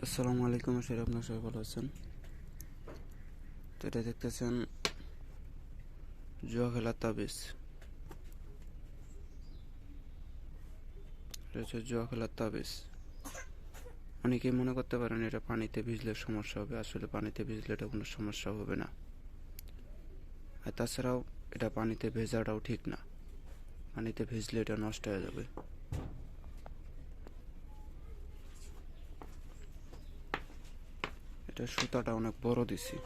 আসসালামু আলাইকুম, আশা করি আপনারা সবাই ভালো আছেন। তো এটা দেখতেছেন জুয়া খেলার তাবিজ। এটা হচ্ছে জুয়া খেলার তাবিজ। অনেকেই মনে করতে পারেন এটা পানিতে ভিজলে সমস্যা হবে, আসলে পানিতে ভিজলে এটা কোনো সমস্যা হবে না। আর তাছাড়াও এটা পানিতে ভেজাটাও ঠিক না, পানিতে ভিজলে এটা নষ্ট হয়ে যাবে। এটা সুতাটা অনেক বড় দিছি,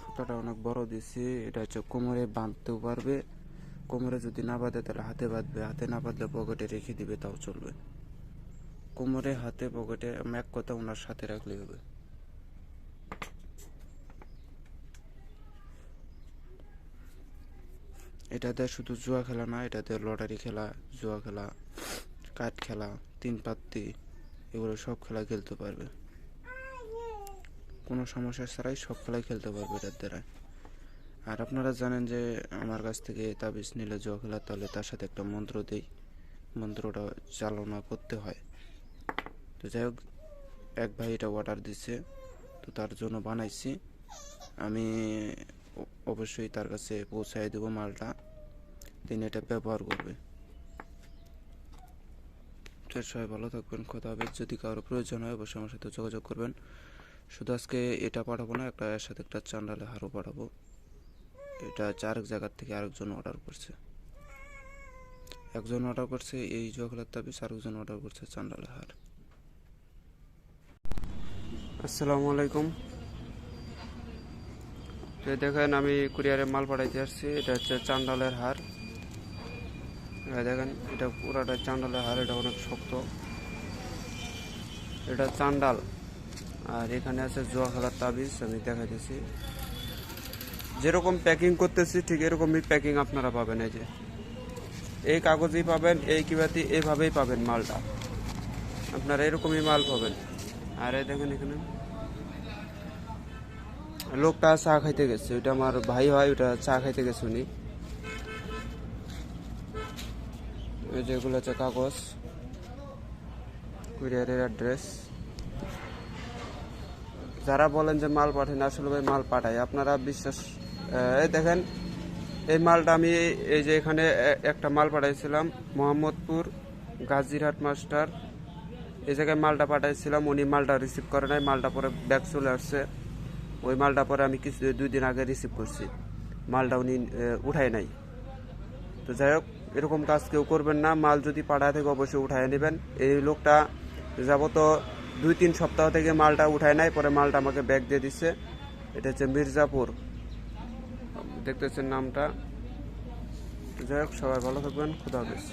সুতাটা অনেক বড় দিছি। এটা হচ্ছে কোমরে বাঁধতেও পারবে, কোমরে যদি না বাঁধে তাহলে হাতে বাঁধবে, হাতে না বাঁধলে পকেটে রেখে দিবে, তাও চলবে। কোমরে, হাতে, পকেটে, এক কথা ওনার সাথে রাখলেই হবে। এটাতে শুধু জুয়া খেলা না, এটাতে লটারি খেলা, জুয়া খেলা, কাঠ খেলা, তিন পাত্তি, এগুলো সব খেলা খেলতে পারবে। কোনো সমস্যা ছাড়াই সব খেলাই খেলতে পারবে এটার দ্বারা। আর আপনারা জানেন যে আমার কাছ থেকে তাবিজ নিলে জুয়া খেলা, তাহলে তার সাথে একটা মন্ত্র দিই, মন্ত্রটা চালনা করতে হয়। তো যাই হোক, এক ভাই এটা অর্ডার দিচ্ছে, তো তার জন্য বানাইছি আমি। অবশ্যই তার কাছে পৌঁছায় দেবো মালটা, তিনি এটা ব্যবহার করবে। সবাই ভালো থাকবেন, খোদা হাফেজ। যদি কারো প্রয়োজন হয় অবশ্যই আমার সাথে যোগাযোগ করবেন। শুধু আজকে এটা পাঠাবো না, এর সাথে একটা চান্ডালে হারও পাঠাবো। এটা আরেক জায়গার থেকে আরেকজন অর্ডার করছে, একজন অর্ডার করছে এই জখলার তাবিজ, আরেকজন অর্ডার করছে চান্ডালে হার। আসসালামু আলাইকুম। তো দেখেন আমি কুরিয়ারে মাল পাঠাইতে আসছি। এটা হচ্ছে চান্ডালের হার। দেখেন এটা পুরাটা চান্ডালের হার, এটা অনেক শক্ত, এটা চান্ডাল। আর এখানে আছে জুয়া খেলার তাবিজ, আমি দেখাইতেছি। যেরকম প্যাকিং করতেছি ঠিক এরকমই প্যাকিং আপনারা পাবেন। এই যে এই কাগজেই পাবেন, এই কিবাতি এইভাবেই পাবেন মালটা, আপনারা এরকমই মাল পাবেন। আর এই দেখেন এখানে লোকটা চা খাইতে গেছে, ওইটা আমার ভাই হয়, ওটা চা খাইতে গেছে উনি। এই যেগুলো হচ্ছে কাগজ, কুরিয়ারের অ্যাড্রেস। যারা বলেন যে মাল পাঠান, আসলে ভাই মাল পাঠাই, আপনারা বিশ্বাস। এই দেখেন এই মালটা আমি এই যে এখানে একটা মাল পাঠাইছিলাম মোহাম্মদপুর গাজীরহাট মাস্টার, এই জায়গায় মালটা পাঠাইছিলাম, উনি মালটা রিসিভ করে নাই, মালটা পরে ব্যাক চলে আসছে। ওই মালটা পরে আমি কিছু 2 দিন আগে রিসিভ করছি, মালটা উনি উঠায় নাই। তো যাই হোক, এরকম কাজ কেউ করবেন না, মাল যদি পাঠায় থেকে অবশ্যই উঠায় নেবেন। এই লোকটা যাবত 2-3 সপ্তাহ থেকে মালটা উঠায় নাই, পরে মালটা আমাকে ব্যাক দিয়ে দিচ্ছে। এটা হচ্ছে মির্জাপুর, দেখতেছেন নামটা। যাই হোক, সবাই ভালো থাকবেন, খুদা হাফেজ।